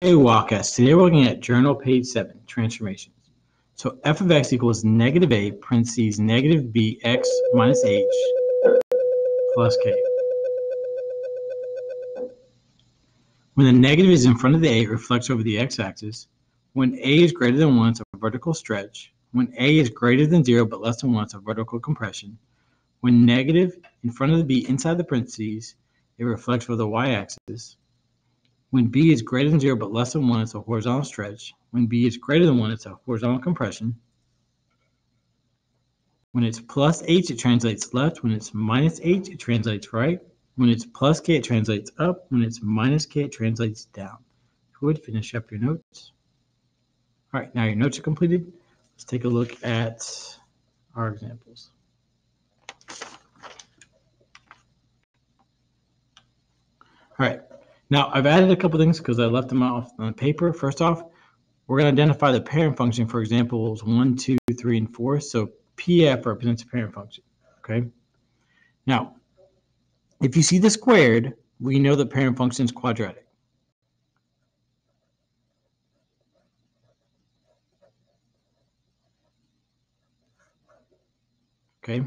Hey Walkers, today we're looking at journal page 7, transformations. So f of x equals negative a, parentheses, negative b, x minus h plus k. When the negative is in front of the a, it reflects over the x-axis. When a is greater than 1, it's a vertical stretch. When a is greater than 0 but less than 1, it's a vertical compression. When negative in front of the b inside the parentheses, it reflects over the y-axis. When b is greater than 0 but less than 1, it's a horizontal stretch. When b is greater than 1, it's a horizontal compression. When it's plus h, it translates left. When it's minus h, it translates right. When it's plus k, it translates up. When it's minus k, it translates down. If you would, finish up your notes. All right, now your notes are completed. Let's take a look at our examples. All right, now I've added a couple things because I left them off on the paper. First off, we're going to identify the parent function for examples 1, 2, 3, and 4. So PF represents a parent function, okay? Now, if you see the squared, we know the parent function is quadratic. Okay?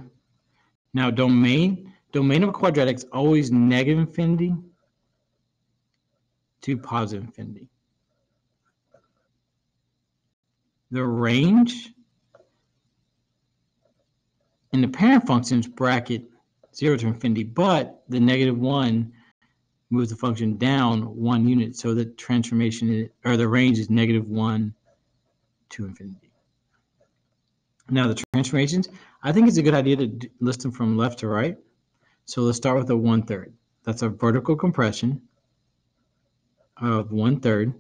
Now, domain of a quadratic is always negative infinity to positive infinity. The range in the parent function is bracket 0 to infinity, but the negative 1 moves the function down 1 unit, so the transformation or the range is negative 1 to infinity. Now the transformations, I think it's a good idea to list them from left to right. So let's start with a 1/3. That's a vertical compression of 1/3.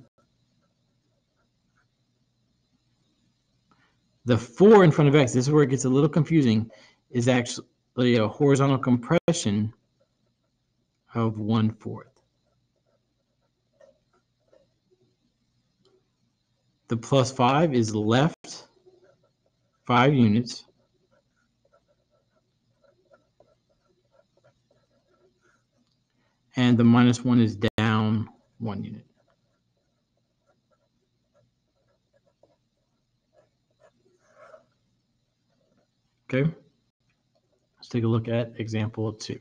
The 4 in front of x, this is where it gets a little confusing, is actually a horizontal compression of 1/4. The plus 5 is left 5 units. And the minus 1 is down 1 unit. Okay, let's take a look at example 2.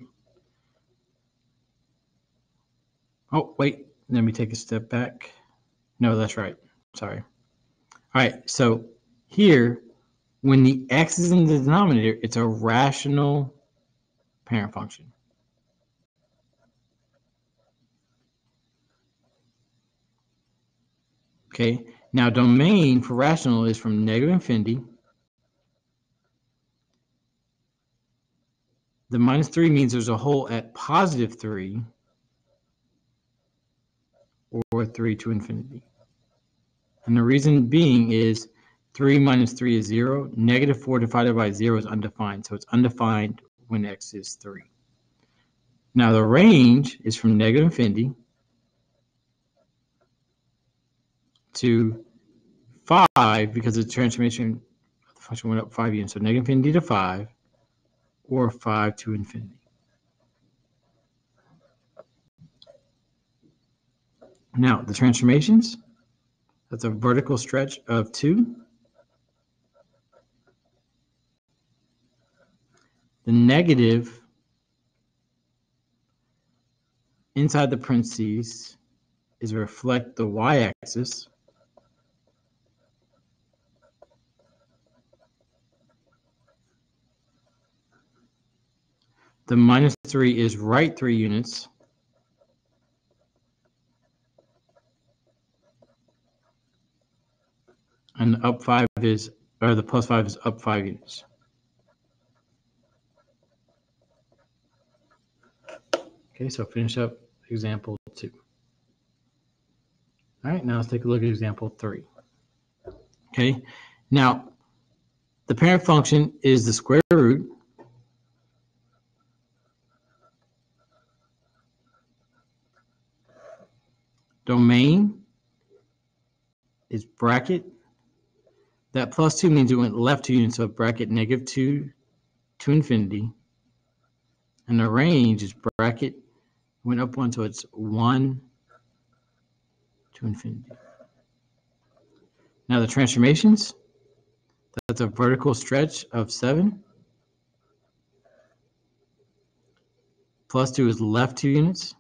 Oh, wait, let me take a step back. No, that's right. Sorry. All right, so here, when the x is in the denominator, it's a rational parent function. Okay, now domain for rational is from negative infinity. The minus 3 means there's a hole at positive 3 or 3 to infinity. And the reason being is 3 minus 3 is 0. Negative 4 divided by 0 is undefined. So it's undefined when x is 3. Now the range is from negative infinity to 5 because the transformation of the function went up 5 units. So negative infinity to 5 or 5 to infinity. Now the transformations, that's a vertical stretch of 2. The negative inside the parentheses is reflect the y-axis. The minus 3 is right 3 units. And the up 5 is, or the plus 5 is up 5 units. Okay, so finish up example 2. All right, now let's take a look at example 3. Okay, now the parent function is the square root domain is bracket. That plus 2 means it went left 2 units, so bracket negative 2 to infinity. And the range is bracket went up 1, so it's 1 to infinity. Now the transformations, that's a vertical stretch of 7. Plus 2 is left 2 units.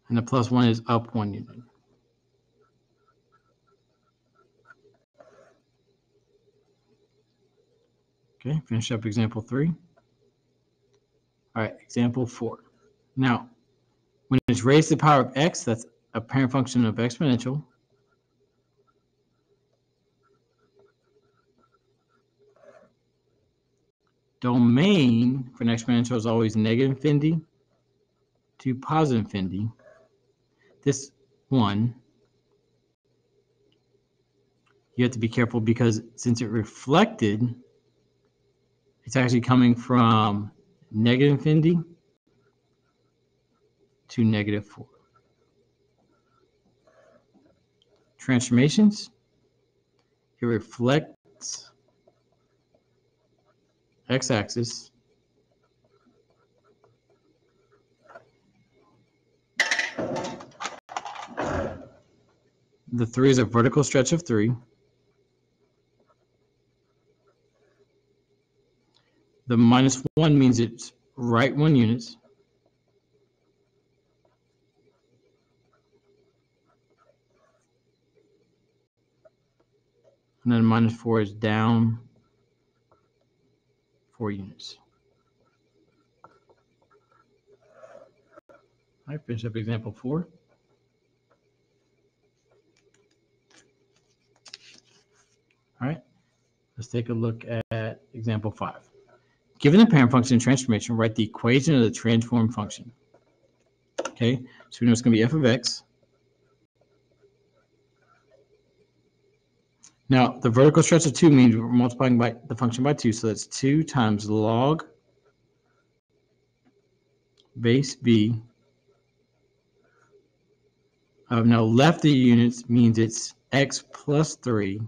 And the plus 1 is up 1 unit. Okay, finish up example 3. All right, example 4. Now, when it's raised to the power of x, that's a parent function of exponential. Domain for an exponential is always negative infinity to positive infinity. This one, you have to be careful because since it reflected, it's actually coming from negative infinity to negative 4. Transformations, it reflects x-axis the 3 is a vertical stretch of 3. The minus 1 means it's right 1 units. And then minus 4 is down 4 units. All right, finish up example 4. All right, let's take a look at example 5. Given the parent function transformation, write the equation of the transform function. Okay, so we know it's going to be f of x. Now, the vertical stretch of 2 means we're multiplying by the function by 2, so that's 2 times log base b. Now, left the units means it's x plus 3,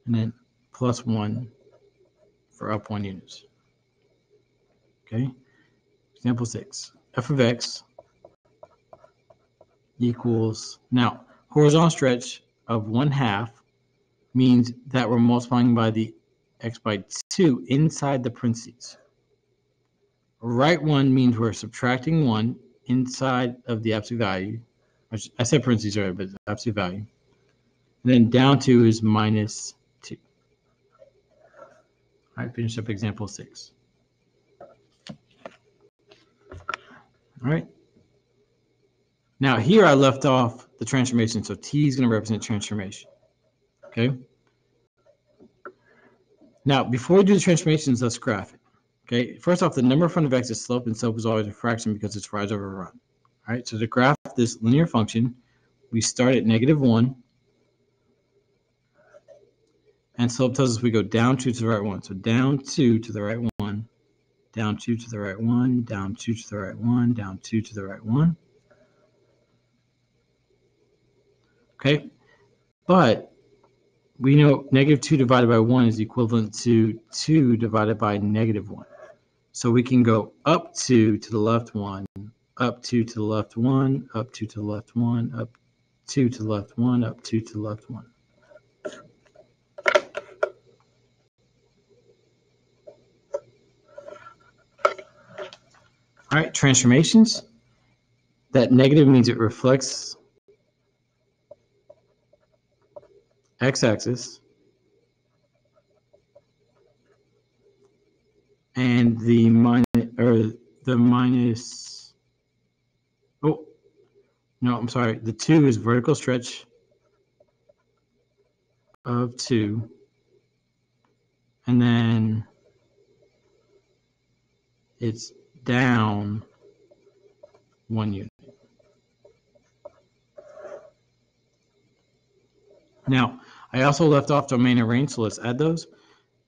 and then plus 1 for up 1 units. Okay, example 6. F of x equals, now, horizontal stretch of 1/2 means that we're multiplying by the x by 2 inside the parentheses. Right 1 means we're subtracting 1 inside of the absolute value. I said parentheses earlier, but it's absolute value. And then down 2 is minus 2. All right, finish up example 6. All right. Now here I left off the transformation, so t is going to represent transformation. Okay. Now before we do the transformations, let's graph it. Okay. First off, the number in front of x is slope, and slope is always a fraction because it's rise over run. All right. So to graph this linear function, we start at -1, and slope tells us we go down 2 to the right 1. So down 2 to the right 1, down 2 to the right 1, down 2 to the right 1, down 2 to the right 1. Okay, but we know -2 divided by 1 is equivalent to 2 divided by -1. So we can go up 2 to the left 1, up 2 to the left 1, up 2 to the left 1, up 2 to the left 1, up 2 to the left 1. All right, transformations. That negative means it reflects x-axis, and the minus, oh, no, I'm sorry, the 2 is vertical stretch of 2, and then it's down 1 unit. Now, I also left off domain and range, so let's add those.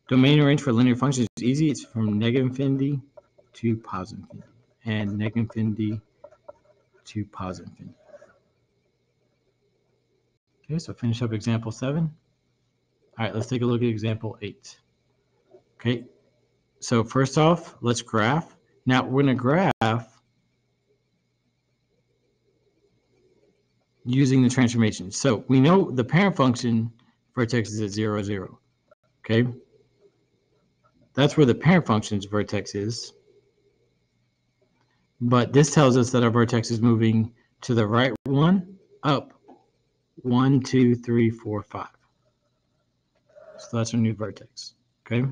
Domain and range for linear functions is easy. It's from -infinity to positive infinity, and -infinity to positive infinity. Okay, so finish up example 7. All right, let's take a look at example 8. Okay, so first off, let's graph. Now we're going to graph using the transformation. So we know the parent function vertex is at 0, 0. Okay? That's where the parent function's vertex is. But this tells us that our vertex is moving to the right one, up 1, 2, 3, 4, 5. So that's our new vertex. Okay?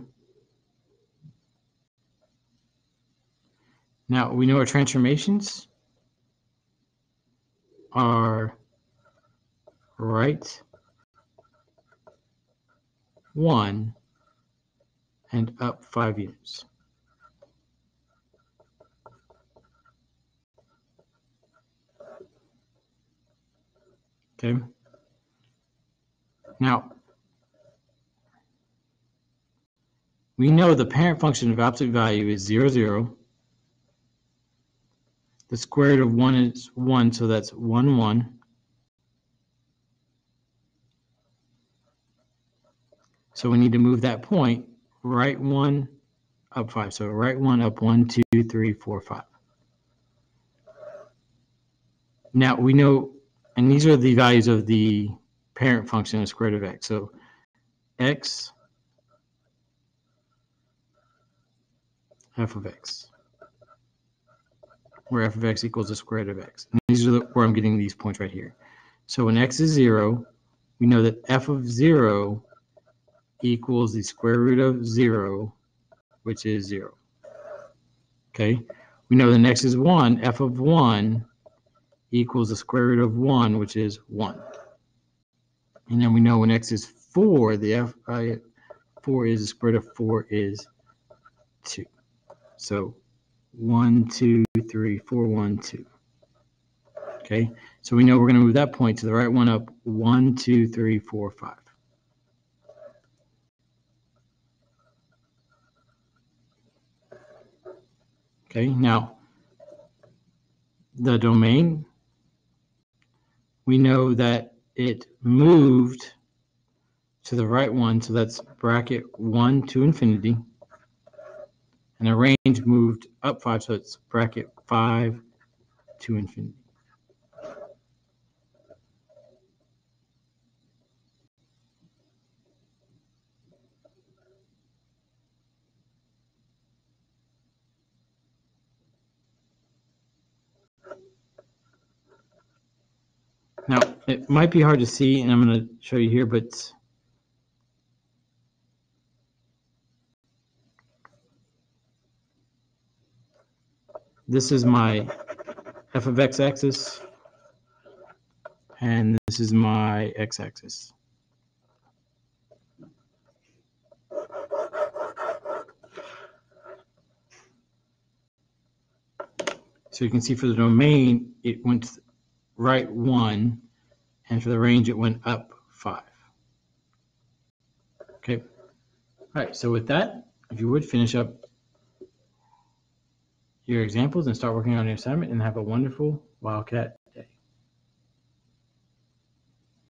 Now we know our transformations are right 1 and up 5 units. Okay. Now, we know the parent function of absolute value is 0, 0. The square root of 1 is 1, so that's 1, 1. So we need to move that point, right 1, up 5. So right 1, up 1, 2, 3, 4, 5. Now we know, and these are the values of the parent function of square root of x. So x f of x, where f of x equals the square root of x. And these are where I'm getting these points right here. So when x is 0, we know that f of 0 equals the square root of 0, which is 0. Okay? We know that x is 1, f of 1 equals the square root of 1, which is 1. And then we know when x is 4, the f 4 is the square root of 4 is 2. So 1, 2, 3, 4, 1, 2. Okay? So we know we're going to move that point to the right one up 1, 2, 3, 4, 5. Okay, now the domain, we know that it moved to the right one, so that's bracket 1 to infinity. And the range moved up 5, so it's bracket 5 to infinity. Now, it might be hard to see, and I'm going to show you here, but this is my f of x axis, and this is my x axis. So you can see for the domain, it went right 1, and for the range, it went up 5. Okay. All right, so with that, if you would finish up your examples and start working on your assignment, and have a wonderful Wildcat